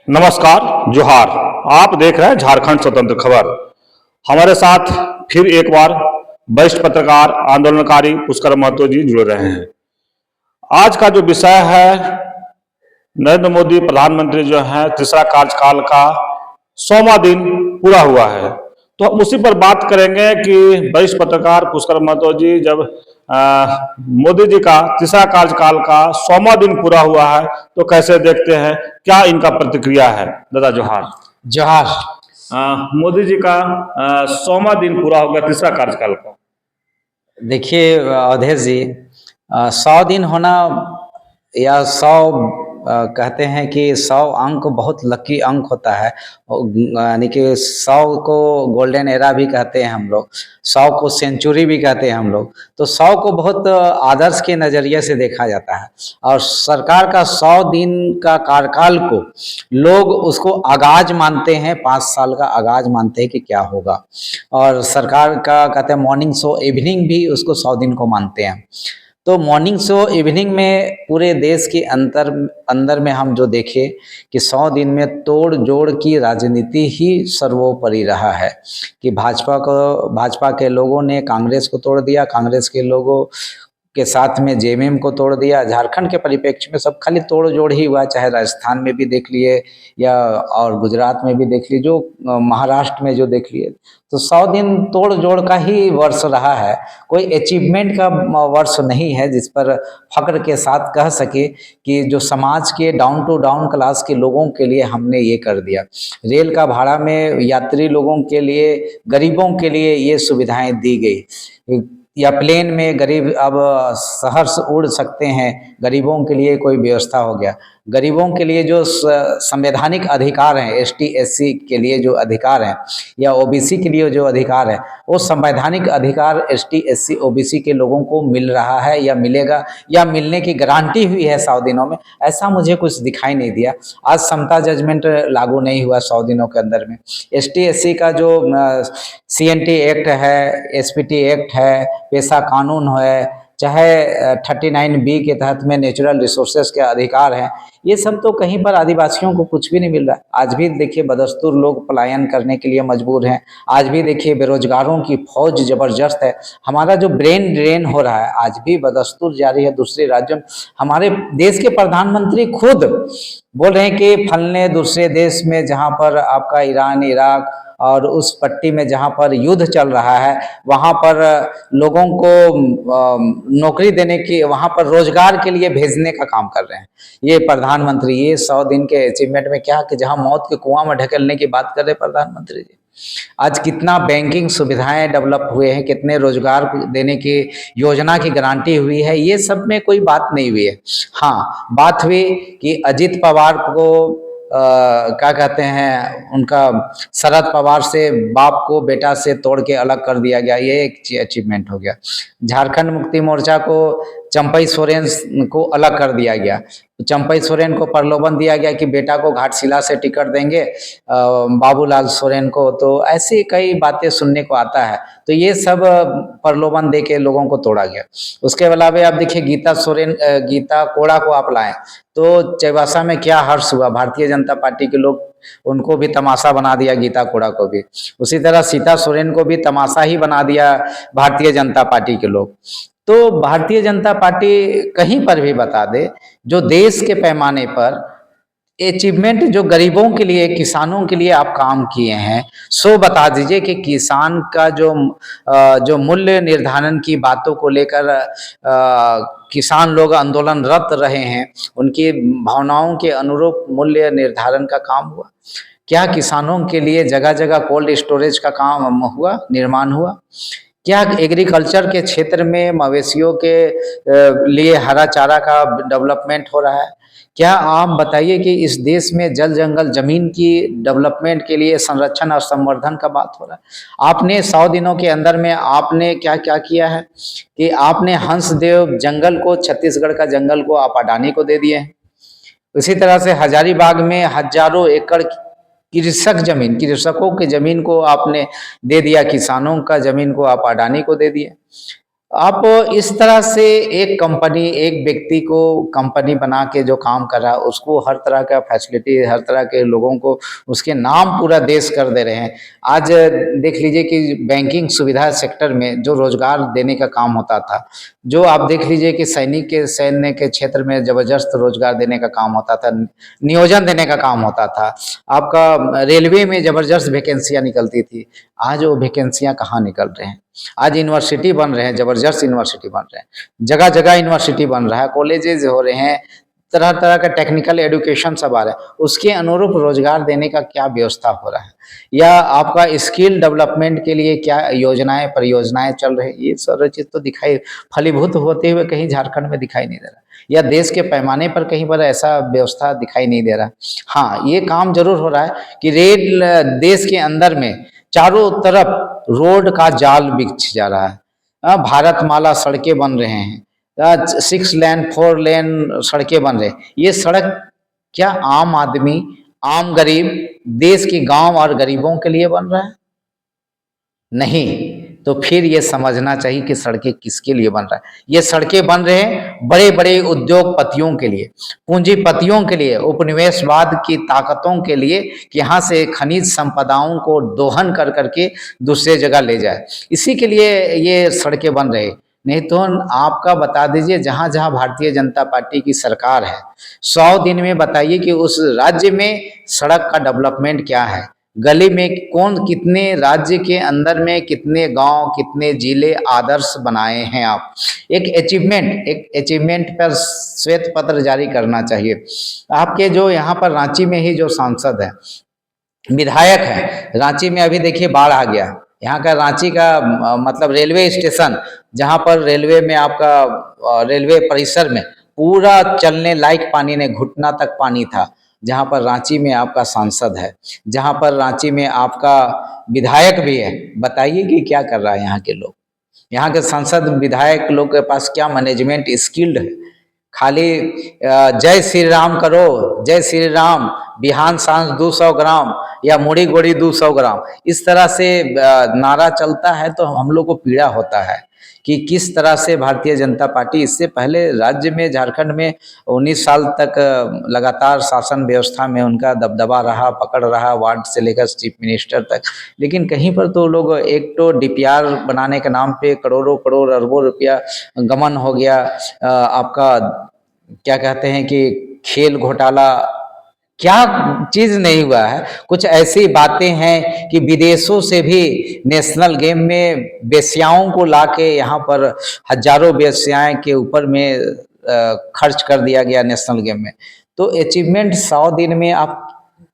नमस्कार, जोहार। आप देख रहे हैं झारखंड स्वतंत्र खबर। हमारे साथ फिर एक बार वरिष्ठ पत्रकार आंदोलनकारी पुष्कर महतो जी जुड़ रहे हैं। आज का जो विषय है, नरेंद्र मोदी प्रधानमंत्री जो है तीसरा कार्यकाल का 100वां दिन पूरा हुआ है, तो हम उसी पर बात करेंगे कि वरिष्ठ पत्रकार पुष्कर महतो जी, जब मोदी जी का तीसरा कार्यकाल का 100वां दिन पूरा हुआ है तो कैसे देखते हैं, क्या इनका प्रतिक्रिया है? दादा जोहार। जोहार। मोदी जी का 100वां दिन पूरा हो गया तीसरा कार्यकाल का। देखिए अवधेश जी, 100 दिन होना या 100 कहते हैं कि 100 अंक बहुत लकी अंक होता है। यानी कि 100 को गोल्डन एरा भी कहते हैं हम लोग, 100 को सेंचुरी भी कहते हैं हम लोग। तो 100 को बहुत आदर्श के नज़रिए से देखा जाता है और सरकार का 100 दिन का कार्यकाल को लोग उसको आगाज मानते हैं, 5 साल का आगाज मानते हैं कि क्या होगा। और सरकार का कहते हैं मॉर्निंग शो, इवनिंग भी उसको 100 दिन को मानते हैं। तो मॉर्निंग शो इवनिंग में पूरे देश के अंदर में हम जो देखें कि 100 दिन में तोड़ जोड़ की राजनीति ही सर्वोपरि रहा है कि भाजपा के लोगों ने कांग्रेस को तोड़ दिया, कांग्रेस के लोगों के साथ में जेएमएम को तोड़ दिया। झारखंड के परिप्रेक्ष्य में सब खाली तोड़ जोड़ ही हुआ, चाहे राजस्थान में भी देख लिए या और गुजरात में भी देख लिए, जो महाराष्ट्र में जो देख लिए। तो 100 दिन तोड़ जोड़ का ही वर्ष रहा है, कोई अचीवमेंट का वर्ष नहीं है जिस पर फक्र के साथ कह सके कि जो समाज के डाउन टू डाउन क्लास के लोगों के लिए हमने ये कर दिया। रेल का भाड़ा में यात्री लोगों के लिए, गरीबों के लिए ये सुविधाएं दी गई, या प्लेन में गरीब अब शहर से उड़ सकते हैं, गरीबों के लिए कोई व्यवस्था हो गया। गरीबों के लिए जो संवैधानिक अधिकार हैं, एसटी एससी के लिए जो अधिकार हैं या ओबीसी के लिए जो अधिकार है, वो संवैधानिक अधिकार एसटी एससी ओबीसी के लोगों को मिल रहा है या मिलेगा या मिलने की गारंटी हुई है 100 दिनों में। ऐसा मुझे कुछ दिखाई नहीं दिया। आज समता जजमेंट लागू नहीं हुआ 100 दिनों के अंदर में। एसटी एससी का जो सीएनटी एक्ट है, एसपीटी एक्ट है, पेशा कानून है, चाहे 39B के तहत में नेचुरल रिसोर्सेज के अधिकार हैं, ये सब तो कहीं पर आदिवासियों को कुछ भी नहीं मिल रहा है। आज भी देखिए बदस्तूर लोग पलायन करने के लिए मजबूर हैं। आज भी देखिए बेरोजगारों की फौज जबरदस्त है। हमारा जो ब्रेन ड्रेन हो रहा है आज भी बदस्तूर जारी है दूसरे राज्यों में। हमारे देश के प्रधानमंत्री खुद बोल रहे हैं कि फलने दूसरे देश में जहाँ पर आपका ईरान, इराक और उस पट्टी में जहाँ पर युद्ध चल रहा है, वहाँ पर लोगों को नौकरी देने की, वहाँ पर रोजगार के लिए भेजने का काम कर रहे हैं ये प्रधानमंत्री। ये 100 दिन के अचीवमेंट में क्या कि जहाँ मौत के कुआं में ढकेलने की बात कर रहे प्रधानमंत्री जी। आज कितना बैंकिंग सुविधाएं डेवलप हुए हैं, कितने रोजगार देने की योजना की गारंटी हुई है, ये सब में कोई बात नहीं हुई है। हाँ, बात हुई कि अजित पवार को क्या कहते हैं, उनका शरद पवार से बाप को बेटा से तोड़ के अलग कर दिया गया, ये एक अचीवमेंट हो गया। झारखंड मुक्ति मोर्चा को चंपई सोरेन को अलग कर दिया गया। चंपई सोरेन को प्रलोभन दिया गया कि बेटा को घाटशिला से टिकट देंगे बाबूलाल सोरेन को। तो ऐसी कई बातें सुनने को आता है। तो ये सब प्रलोभन दे के लोगों को तोड़ा गया। उसके अलावा आप देखिए गीता कोड़ा को आप लाएं तो चैबासा में क्या हर्ष हुआ। भारतीय जनता पार्टी के लोग उनको भी तमाशा बना दिया, गीता कोड़ा को भी। उसी तरह सीता सोरेन को भी तमाशा ही बना दिया भारतीय जनता पार्टी के लोग। तो भारतीय जनता पार्टी कहीं पर भी बता दे जो देश के पैमाने पर अचीवमेंट जो गरीबों के लिए, किसानों के लिए आप काम किए हैं, सो बता दीजिए कि किसान का जो मूल्य निर्धारण की बातों को लेकर किसान लोग आंदोलनरत रहे हैं, उनकी भावनाओं के अनुरूप मूल्य निर्धारण का काम हुआ क्या? किसानों के लिए जगह जगह कोल्ड स्टोरेज का काम हुआ, निर्माण हुआ क्या? एग्रीकल्चर के क्षेत्र में मवेशियों के लिए हरा चारा का डेवलपमेंट हो रहा है क्या? आप बताइए कि इस देश में जल जंगल जमीन की डेवलपमेंट के लिए संरक्षण और संवर्धन का बात हो रहा है। आपने 100 दिनों के अंदर में आपने क्या क्या किया है कि आपने हंसदेव जंगल को, छत्तीसगढ़ का जंगल को आप अडानी को दे दिए हैं। उसी तरह से हजारीबाग में हजारों एकड़ कृषकों की जमीन को आपने दे दिया, किसानों का जमीन को आप अडानी को दे दिए। आप इस तरह से एक कंपनी, एक व्यक्ति को कंपनी बना के जो काम कर रहा है, उसको हर तरह का फैसिलिटी, हर तरह के लोगों को उसके नाम पूरा देश कर दे रहे हैं। आज देख लीजिए कि बैंकिंग सुविधा सेक्टर में जो रोजगार देने का काम होता था, जो आप देख लीजिए कि सैन्य के क्षेत्र में ज़बरदस्त रोजगार देने का काम होता था, नियोजन देने का काम होता था। आपका रेलवे में ज़बरदस्त वैकेंसियाँ निकलती थी। आज वो वैकेंसियाँ कहाँ निकल रहे हैं? आज यूनिवर्सिटी बन रहे हैं, ज़बरदस्त यूनिवर्सिटी बन रहे हैं, जगह जगह यूनिवर्सिटी बन रहा है, कॉलेजेज हो रहे हैं, तरह तरह का टेक्निकल एजुकेशन सब आ रहा है। उसके अनुरूप रोजगार देने का क्या व्यवस्था हो रहा है, या आपका स्किल डेवलपमेंट के लिए क्या योजनाएं परियोजनाएं चल रही है, ये सारी चीज़ तो दिखाई फलीभूत होते हुए कहीं झारखंड में दिखाई नहीं दे रहा, या देश के पैमाने पर कहीं पर ऐसा व्यवस्था दिखाई नहीं दे रहा। हाँ, ये काम जरूर हो रहा है कि रेल देश के अंदर में चारों तरफ रोड का जाल बिछ जा रहा है। भारतमाला सड़कें बन रहे हैं, 6 लेन 4 लेन सड़कें बन रहे हैं। ये सड़क क्या आम आदमी, आम गरीब, देश के गांव और गरीबों के लिए बन रहा है? नहीं। तो फिर ये समझना चाहिए कि सड़कें किसके लिए बन रहा है। ये सड़कें बन रहे हैं बड़े बड़े उद्योगपतियों के लिए, पूंजीपतियों के लिए, उपनिवेशवाद की ताकतों के लिए, कि यहाँ से खनिज संपदाओं को दोहन कर करके दूसरे जगह ले जाए, इसी के लिए ये सड़कें बन रहे। नहीं तो आपका बता दीजिए, जहाँ जहाँ भारतीय जनता पार्टी की सरकार है, 100 दिन में बताइए कि उस राज्य में सड़क का डेवलपमेंट क्या है, गली में कौन, कितने राज्य के अंदर में कितने गांव, कितने जिले आदर्श बनाए हैं आप। एक अचीवमेंट पर श्वेत पत्र जारी करना चाहिए। आपके जो यहाँ पर रांची में ही जो सांसद है, विधायक है, रांची में अभी देखिए बाढ़ आ गया, यहाँ का रांची का मतलब रेलवे स्टेशन, जहाँ पर रेलवे में आपका रेलवे परिसर में पूरा चलने लायक पानी ने घुटना तक पानी था, जहाँ पर रांची में आपका सांसद है, जहाँ पर रांची में आपका विधायक भी है। बताइए कि क्या कर रहा है यहाँ के लोग, यहाँ के सांसद विधायक लोग के पास क्या मैनेजमेंट स्किल्ड है? खाली जय श्री राम करो, जय श्री राम, बिहान सांस 200 ग्राम या मुड़ी गोड़ी 200 ग्राम, इस तरह से नारा चलता है। तो हम लोग को पीड़ा होता है कि किस तरह से भारतीय जनता पार्टी, इससे पहले राज्य में झारखंड में 19 साल तक लगातार शासन व्यवस्था में उनका दबदबा रहा, पकड़ रहा, वार्ड से लेकर चीफ मिनिस्टर तक, लेकिन कहीं पर तो लोग एक तो डीपीआर बनाने के नाम पे करोड़ों करोड़ अरबों रुपया गमन हो गया। आपका क्या कहते हैं कि खेल घोटाला, क्या चीज नहीं हुआ है। कुछ ऐसी बातें हैं कि विदेशों से भी नेशनल गेम में वेश्याओं को लाके यहाँ पर हजारों वेश्याएं के ऊपर में खर्च कर दिया गया नेशनल गेम में। तो अचीवमेंट 100 दिन में आप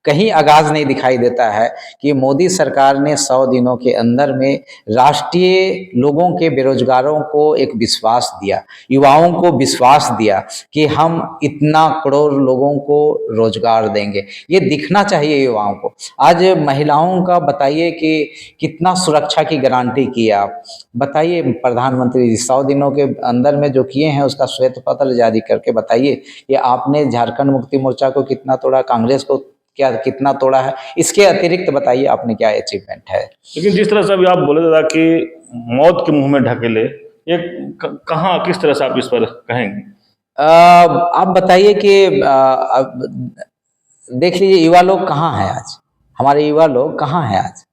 कहीं आगाज नहीं दिखाई देता है कि मोदी सरकार ने 100 दिनों के अंदर में राष्ट्रीय लोगों के बेरोजगारों को एक विश्वास दिया, युवाओं को विश्वास दिया कि हम इतना करोड़ लोगों को रोजगार देंगे। ये दिखना चाहिए युवाओं को। आज महिलाओं का बताइए कि कितना सुरक्षा की गारंटी की है आप बताइए। प्रधानमंत्री जी 100 दिनों के अंदर में जो किए हैं उसका श्वेत पत्र जारी करके बताइए कि आपने झारखंड मुक्ति मोर्चा को कितना तोड़ा, कांग्रेस को क्या कितना तोड़ा है। इसके अतिरिक्त बताइए आपने क्या अचीवमेंट है। लेकिन जिस तरह से अभी आप बोले दादा कि मौत के मुंह में ढकेले, ये कहाँ, किस तरह से आप इस पर कहेंगे? आप बताइए कि देख लीजिए युवा लोग कहाँ हैं आज, हमारे युवा लोग कहाँ हैं आज।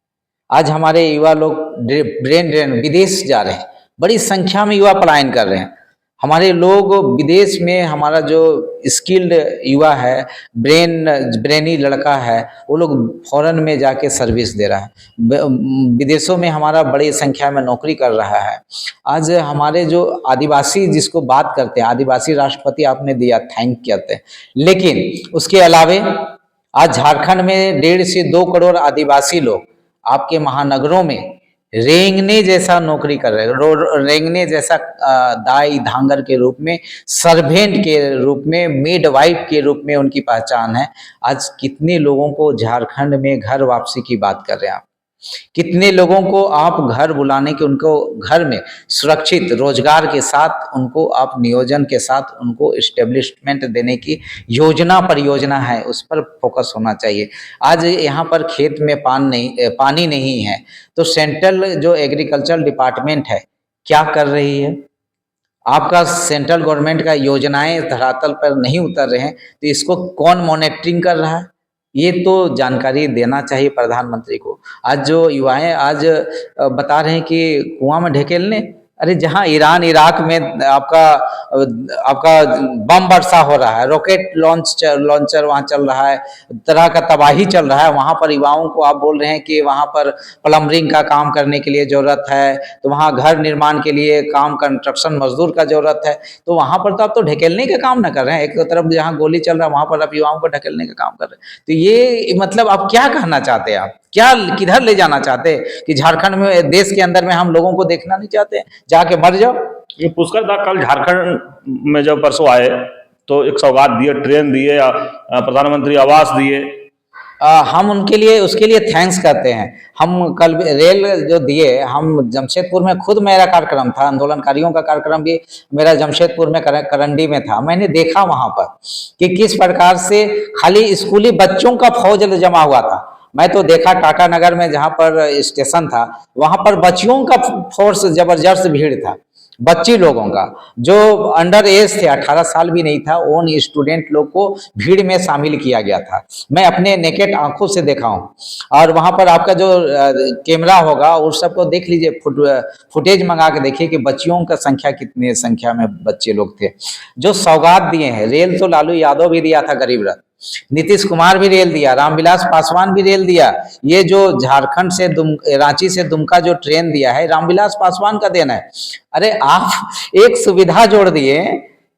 आज हमारे युवा लोग ब्रेन ड्रेन विदेश जा रहे हैं, बड़ी संख्या में युवा पलायन कर रहे हैं। हमारे लोग विदेश में, हमारा जो स्किल्ड युवा है, ब्रेनी लड़का है, वो लोग फॉरेन में जाके सर्विस दे रहा है, विदेशों में हमारा बड़ी संख्या में नौकरी कर रहा है। आज हमारे जो आदिवासी, जिसको बात करते हैं आदिवासी राष्ट्रपति आपने दिया, थैंक कहते हैं, लेकिन उसके अलावे आज झारखंड में 1.5 से 2 करोड़ आदिवासी लोग आपके महानगरों में रेंगने जैसा नौकरी कर रहे हैं, रेंगने जैसा दाई धांगर के रूप में, सर्वेंट के रूप में, मिडवाइफ के रूप में उनकी पहचान है। आज कितने लोगों को झारखंड में घर वापसी की बात कर रहे हैं आप, कितने लोगों को आप घर बुलाने के, उनको घर में सुरक्षित रोजगार के साथ, उनको आप नियोजन के साथ उनको एस्टेब्लिशमेंट देने की योजना परियोजना है, उस पर फोकस होना चाहिए। आज यहाँ पर खेत में पानी नहीं है, तो सेंट्रल जो एग्रीकल्चर डिपार्टमेंट है क्या कर रही है, आपका सेंट्रल गवर्नमेंट का योजनाएं धरातल पर नहीं उतर रहे हैं तो इसको कौन मॉनिटरिंग कर रहा है, ये तो जानकारी देना चाहिए प्रधानमंत्री को। आज जो युवाएं आज बता रहे हैं कि कुआं में ढकेलने, अरे जहां ईरान इराक में आपका बम वर्षा हो रहा है, रॉकेट लॉन्चर वहां चल रहा है, तरह का तबाही चल रहा है, वहां पर युवाओं को आप बोल रहे हैं कि वहां पर प्लम्बरिंग का काम करने के लिए जरूरत है, तो वहां घर निर्माण के लिए काम कंस्ट्रक्शन मजदूर का जरूरत है, तो वहां पर तो आप तो ढकेलने का काम ना कर रहे हैं। एक तरफ जहां गोली चल रहा है वहां पर आप युवाओं को ढकेलने का काम कर रहे हैं। तो ये मतलब आप क्या कहना चाहते हैं, आप क्या किधर ले जाना चाहते हैं कि झारखंड में देश के अंदर में हम लोगों को देखना नहीं चाहते, जाके मर जाओ। ये पुष्कर दा कल झारखंड में जब परसों आए तो एक सौगात दिए, ट्रेन दिए, प्रधानमंत्री आवास दिए। हम उनके लिए उसके लिए थैंक्स करते हैं। हम कल रेल जो दिए, हम जमशेदपुर में खुद मेरा कार्यक्रम था, आंदोलनकारियों का कार्यक्रम भी मेरा जमशेदपुर में करंडी में था। मैंने देखा वहां पर कि किस प्रकार से खाली स्कूली बच्चों का फौज जमा हुआ था। मैं तो देखा टाटा नगर में जहां पर स्टेशन था वहां पर बच्चियों का फोर्स जबरदस्त भीड़ था, बच्ची लोगों का जो अंडर एज थे, 18 साल भी नहीं था, उन स्टूडेंट लोग को भीड़ में शामिल किया गया था। मैं अपने नेकेट आंखों से देखा हूँ। और वहां पर आपका जो कैमरा होगा उस सबको देख लीजिए, फुटेज मंगा के देखिए कि बच्चियों का संख्या कितनी संख्या में बच्चे लोग थे। जो सौगात दिए हैं, रेल तो लालू यादव भी दिया था गरीब रथ, नीतीश कुमार भी रेल दिया, रामविलास पासवान भी रेल दिया। ये जो झारखंड से रांची से दुमका जो ट्रेन दिया है रामविलास पासवान का देना है। अरे आप एक सुविधा जोड़ दिए,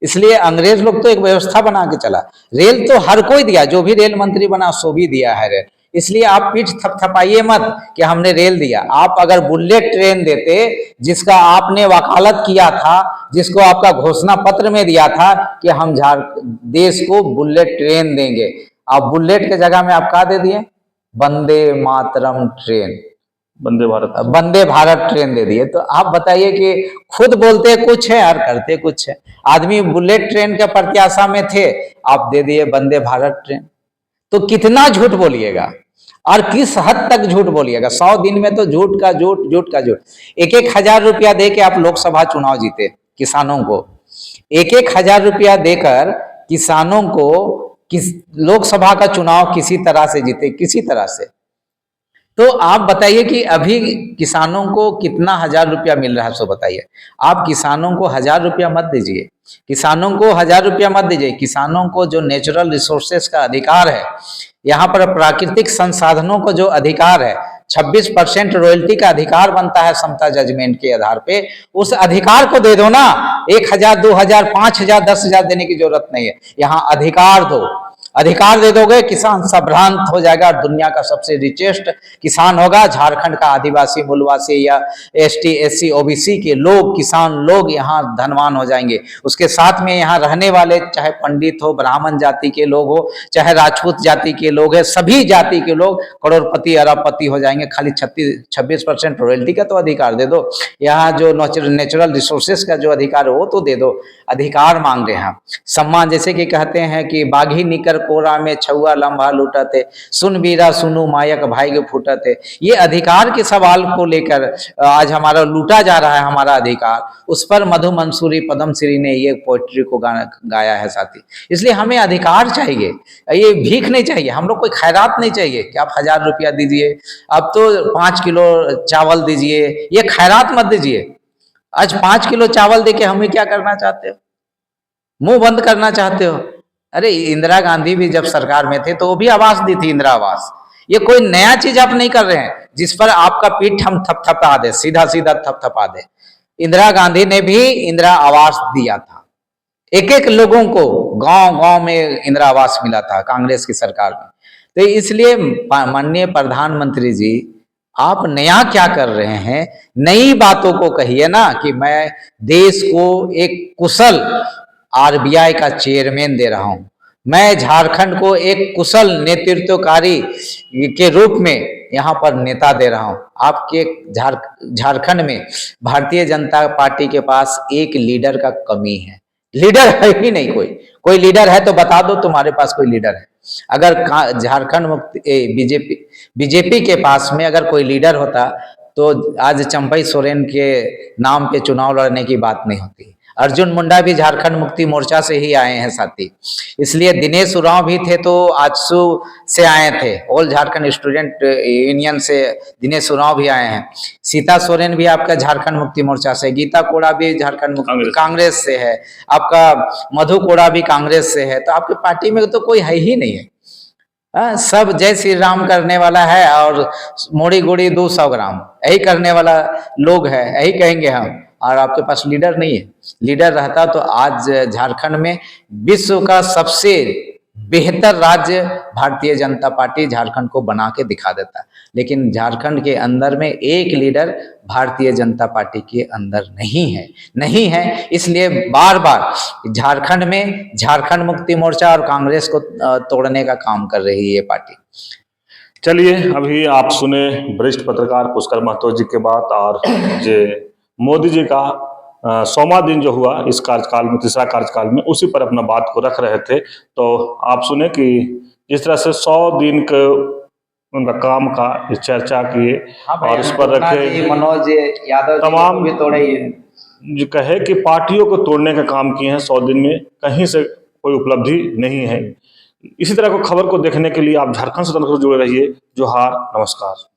इसलिए अंग्रेज लोग तो एक व्यवस्था बना के चला। रेल तो हर कोई दिया, जो भी रेल मंत्री बना सो भी दिया है रेल। इसलिए आप पीठ थपथपाइए मत कि हमने रेल दिया। आप अगर बुलेट ट्रेन देते, जिसका आपने वकालत किया था, जिसको आपका घोषणा पत्र में दिया था कि हम देश को बुलेट ट्रेन देंगे, आप बुलेट के जगह में आप क्या दे दिए, वंदे मातरम ट्रेन, वंदे भारत ट्रेन दे दिए। तो आप बताइए कि खुद बोलते कुछ है और करते कुछ है। आदमी बुलेट ट्रेन के प्रत्याशा में थे, आप दे दिए वंदे भारत ट्रेन। तो कितना झूठ बोलिएगा और किस हद तक झूठ बोलिएगा। 100 दिन में तो झूठ का झूठ का झूठ। 1,000 रुपया दे के आप लोकसभा चुनाव जीते, किसानों को 1,000 रुपया देकर किसानों को लोकसभा का चुनाव किसी तरह से जीते, किसी तरह से। तो आप बताइए कि अभी किसानों को कितना 1,000 रुपया मिल रहा है, सो बताइए। आप किसानों को 1,000 रुपया मत दीजिए, किसानों को 1,000 रुपया मत दीजिए। किसानों को जो नेचुरल रिसोर्सेस का अधिकार है, यहाँ पर प्राकृतिक संसाधनों को जो अधिकार है, 26% रॉयल्टी का अधिकार बनता है समता जजमेंट के आधार पे, उस अधिकार को दे दो ना। 1,000, 2,000, 5,000, 10,000 देने की जरूरत नहीं है, यहाँ अधिकार दो। अधिकार दे दोगे, किसान संभ्रांत हो जाएगा, दुनिया का सबसे रिचेस्ट किसान होगा। झारखंड का आदिवासी, मूलवासी या ST, SC, OBC के लोग, किसान लोग यहाँ धनवान हो जाएंगे। उसके साथ में यहाँ रहने वाले, चाहे पंडित हो, ब्राह्मण जाति के लोग हो, चाहे राजपूत जाति के लोग है, सभी जाति के लोग करोड़पति अरबपति हो जाएंगे। खाली 26% रॉयल्टी का तो अधिकार दे दो। यहाँ जो नेचुरल रिसोर्सेस का जो अधिकार है वो तो दे दो। अधिकार मांग रहे हैं सम्मान, जैसे कि कहते हैं कि बाघी निकर कोरा में छुआ लंबा लूटते, सुन बीरा सुनु मायक भाई के फूटते। ये अधिकार के सवाल को लेकर आज हमारा लूटा जा रहा है हमारा अधिकार। उस पर मधु मंसूरी पद्मश्री ने ये पोइट्री को गाया है साथी। इसलिए हमें अधिकार चाहिए, ये भीख नहीं चाहिए। हम लोग कोई खैरात नहीं चाहिए कि आप 1,000 रुपया दीजिए, अब तो 5 किलो चावल दीजिए, ये खैरात मत दीजिए। आज 5 किलो चावल देके हमें क्या करना चाहते हो, मुंह बंद करना चाहते हो। अरे इंदिरा गांधी भी जब सरकार में थे तो वो भी आवास दी थी, इंदिरा आवास। ये कोई नया चीज आप नहीं कर रहे हैं जिस पर आपका पीठ हम थपथपा दे, सीधा सीधा थपथपा दे। इंदिरा गांधी ने भी इंदिरा आवास दिया था, एक एक लोगों को गांव गांव में इंदिरा आवास मिला था कांग्रेस की सरकार में। तो इसलिए माननीय प्रधानमंत्री जी, आप नया क्या कर रहे हैं, नई बातों को कहिए ना कि मैं देश को एक कुशल RBI का चेयरमैन दे रहा हूं, मैं झारखंड को एक कुशल नेतृत्वकारी के रूप में यहाँ पर नेता दे रहा हूं। आपके झारखंड में भारतीय जनता पार्टी के पास एक लीडर का कमी है। लीडर है ही नहीं, कोई लीडर है तो बता दो तुम्हारे पास कोई लीडर है। अगर झारखंड मुक्ति बीजेपी के पास में अगर कोई लीडर होता तो आज चंपई सोरेन के नाम पे चुनाव लड़ने की बात नहीं होती। अर्जुन मुंडा भी झारखंड मुक्ति मोर्चा से ही आए हैं साथी, इसलिए दिनेश उरांव भी थे तो आजसू से आए थे, ऑल झारखंड स्टूडेंट यूनियन से दिनेश उरांव भी आए हैं। सीता सोरेन भी आपका झारखंड मुक्ति मोर्चा से, गीता कोड़ा भी झारखंड मुक्ति कांग्रेस से है, आपका मधु कोड़ा भी कांग्रेस से है। तो आपके पार्टी में तो कोई है ही नहीं है। सब जय श्री राम करने वाला है और मोड़ी गोड़ी 200 ग्राम यही करने वाला लोग है, यही कहेंगे हम। और आपके पास लीडर नहीं है। लीडर रहता तो आज झारखंड में विश्व का सबसे बेहतर राज्य भारतीय जनता पार्टी झारखंड को बना के दिखा देता। लेकिन झारखंड के अंदर में एक लीडर भारतीय जनता पार्टी के अंदर नहीं है। इसलिए बार बार झारखंड में झारखंड मुक्ति मोर्चा और कांग्रेस को तोड़ने का काम कर रही है ये पार्टी। चलिए, अभी आप सुने वरिष्ठ पत्रकार पुष्कर महतो जी के बात, और जो मोदी जी का 100वां दिन जो हुआ इस कार्यकाल में, तीसरा कार्यकाल में, उसी पर अपना बात को रख रहे थे। तो आप सुने कि जिस तरह से 100 दिन के उनका काम का चर्चा किए और इस पर रखे, मनोज यादव तमाम भी तोड़े जो कहे कि पार्टियों को तोड़ने का काम किए हैं 100 दिन में, कहीं से कोई उपलब्धि नहीं है। इसी तरह को खबर को देखने के लिए आप झारखंड स्वतंत्र से जुड़े रहिए। जोहार, नमस्कार।